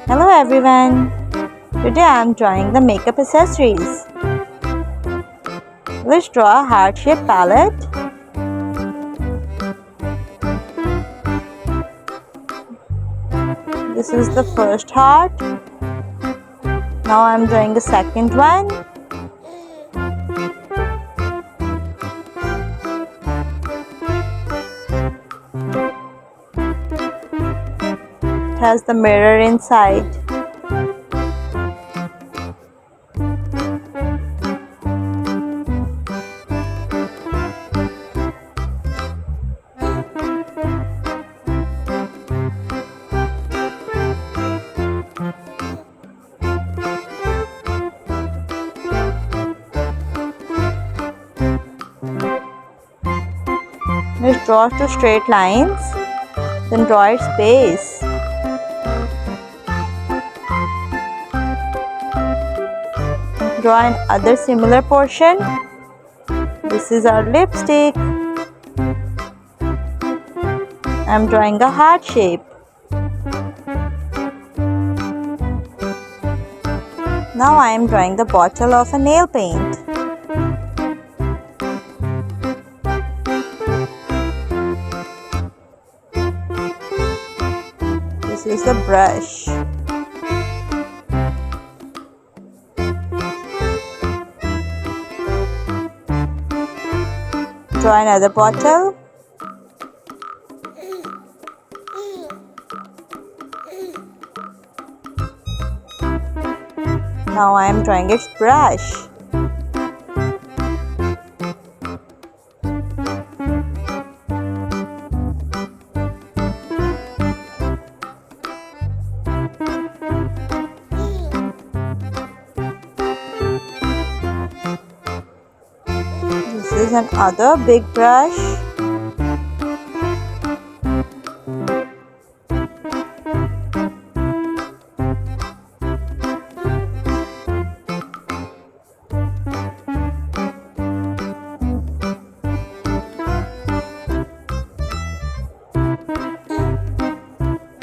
Hello everyone! Today I am drawing the makeup accessories. Let's draw a heart-shaped palette. This is the first heart. Now I am drawing the second one. It has the mirror inside. Let's draw two straight lines, then draw its base. Draw another similar portion. This is our lipstick. I'm drawing a heart shape. Now I am drawing the bottle of a nail paint. This is the brush. Draw another bottle. Now I am drawing its brush. This is another big brush.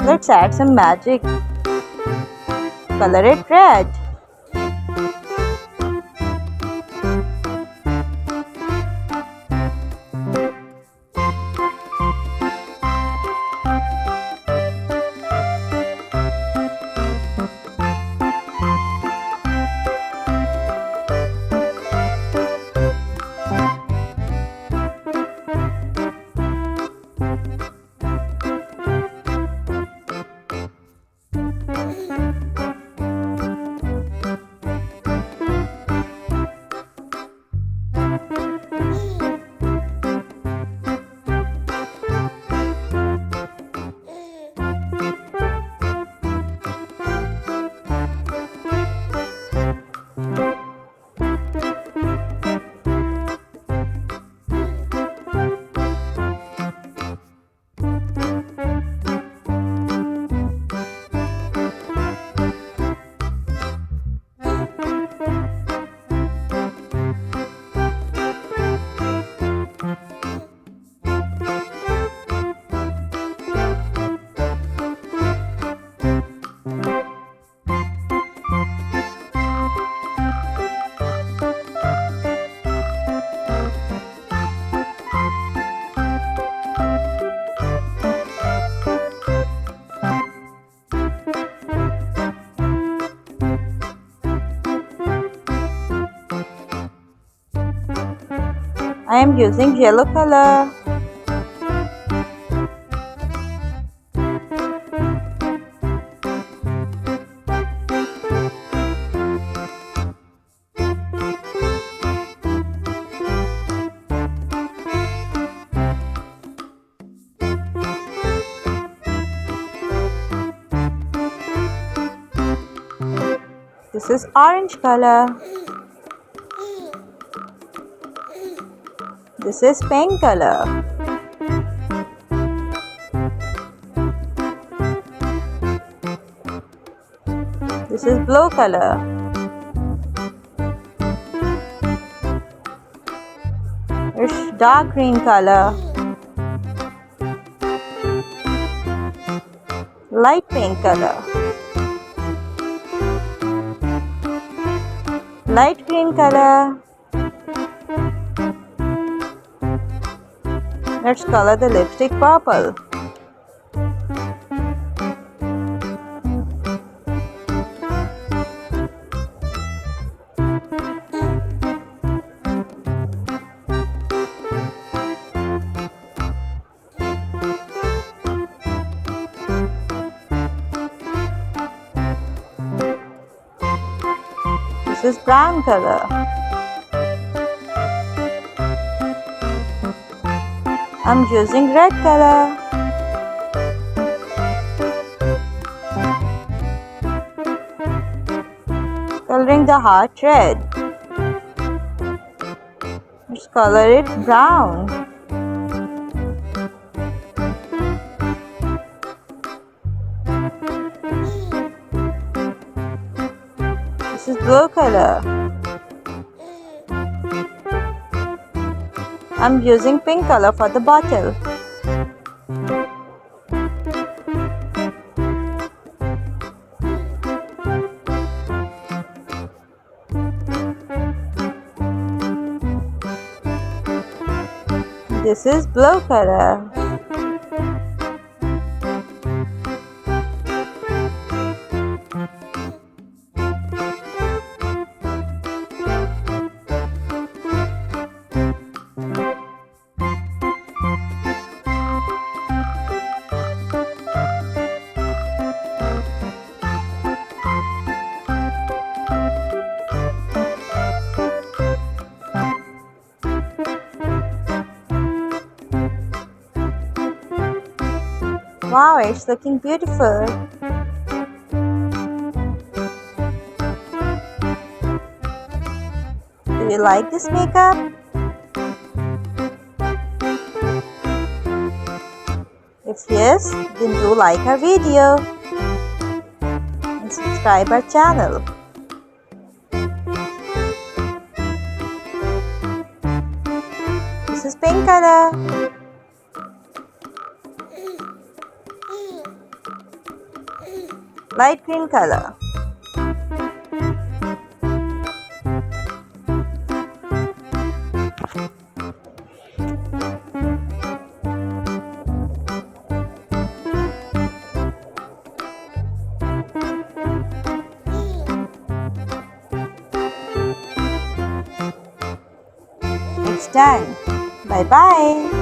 Let's add some magic. Color it red. I am using yellow color. This is orange color. This is pink color. This is blue color. It's dark green color. Light pink color. Light green color. Let's color the lipstick purple. This is brown color. I'm using red color. Coloring the heart red. Let's color it brown. This is blue color. I'm using pink color for the bottle. This is blue color. Wow, it's looking beautiful. Do you like this makeup? If yes, then do like our video and subscribe our channel. This is pink color. Light green color. It's done. Bye bye.